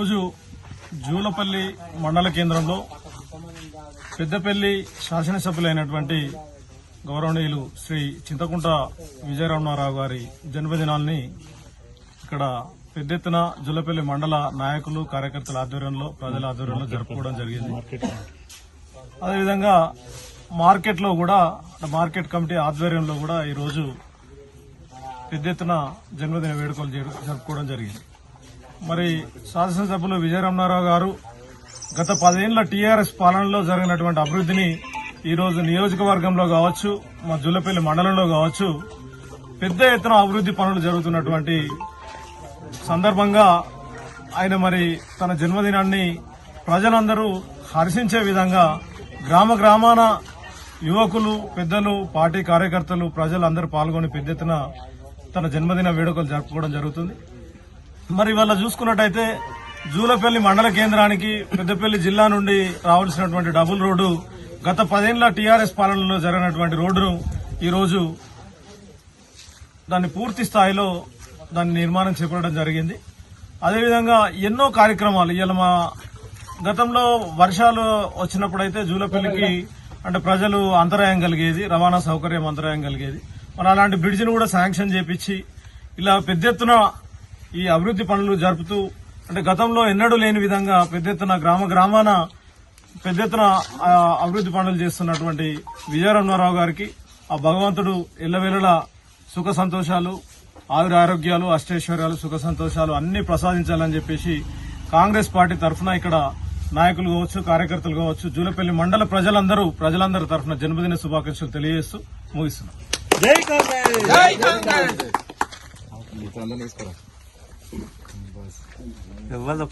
ఈరోజు జూలపల్లి మండల కేంద్రంలో పెద్దపల్లి శాసనసభ్యులైనటువంటి గౌరవనీయులు శ్రీ చింతకుంట విజయరమణారావు గారి జన్మదినాన్ని ఇక్కడ పెద్ద ఎత్తున జూలపల్లి మండల నాయకులు కార్యకర్తల ఆధ్వర్యంలో ప్రజల ఆధ్వర్యంలో జరుపుకోవడం జరిగింది. అదేవిధంగా మార్కెట్లో కూడా మార్కెట్ కమిటీ ఆధ్వర్యంలో కూడా ఈరోజు పెద్ద ఎత్తున జన్మదిన వేడుకలు జరుపుకోవడం జరిగింది. మరి శాసనసభ్యులు విజయరమణారావు గారు గత 10 ఏళ్ల టీఆర్ఎస్ పాలనలో జరిగినటువంటి అభివృద్దిని ఈరోజు నియోజకవర్గంలో కావచ్చు, మా జూలపల్లి మండలంలో కావచ్చు పెద్ద ఎత్తున అభివృద్ది పనులు జరుగుతున్నటువంటి సందర్భంగా ఆయన మరి తన జన్మదినాన్ని ప్రజలందరూ హర్షించే విధంగా గ్రామ గ్రామాన యువకులు, పెద్దలు, పార్టీ కార్యకర్తలు, ప్రజలందరూ పాల్గొని పెద్ద ఎత్తున తన జన్మదిన వేడుకలు జరుపుకోవడం జరుగుతుంది. మరి ఇవాళ చూసుకున్నట్టయితే జూలపల్లి మండల కేంద్రానికి పెద్దపల్లి జిల్లా నుండి రావాల్సినటువంటి డబుల్ రోడ్డు గత 10 ఏళ్ల టీఆర్ఎస్ పాలనలో జరిగినటువంటి రోడ్డును ఈరోజు దాన్ని పూర్తి స్థాయిలో దాని నిర్మాణం చేపట్టడం జరిగింది. అదేవిధంగా ఎన్నో కార్యక్రమాలు ఇవాళ మా గతంలో వర్షాలు వచ్చినప్పుడైతే జూలపల్లికి అంటే ప్రజలు అంతరాయం కలిగేది, రవాణా సౌకర్యం అంతరాయం కలిగేది. మరి అలాంటి బ్రిడ్జిని కూడా శాంక్షన్ చేపించి ఇలా పెద్ద ఎత్తున ఈ అభివృద్ది పనులు జరుపుతూ అంటే గతంలో ఎన్నడూ లేని విధంగా పెద్ద ఎత్తున గ్రామాన పెద్ద ఎత్తున అభివృద్ది పనులు చేస్తున్నటువంటి విజయరమణారావు గారికి ఆ భగవంతుడు ఎల్లవేళలా సుఖ సంతోషాలు, ఆయుర ఆరోగ్యాలు, అష్టైశ్వర్యాలు, సుఖ సంతోషాలు అన్ని ప్రసాదించాలని చెప్పేసి కాంగ్రెస్ పార్టీ తరఫున ఇక్కడ నాయకులు కావచ్చు, కార్యకర్తలు కావచ్చు, జూలపల్లి మండల ప్రజలందరి తరఫున జన్మదిన శుభాకాంక్షలు తెలియజేస్తూ ముగిస్తున్నాం. జై కాంగ్రెస్, జై కాంగ్రెస్. ఎవరు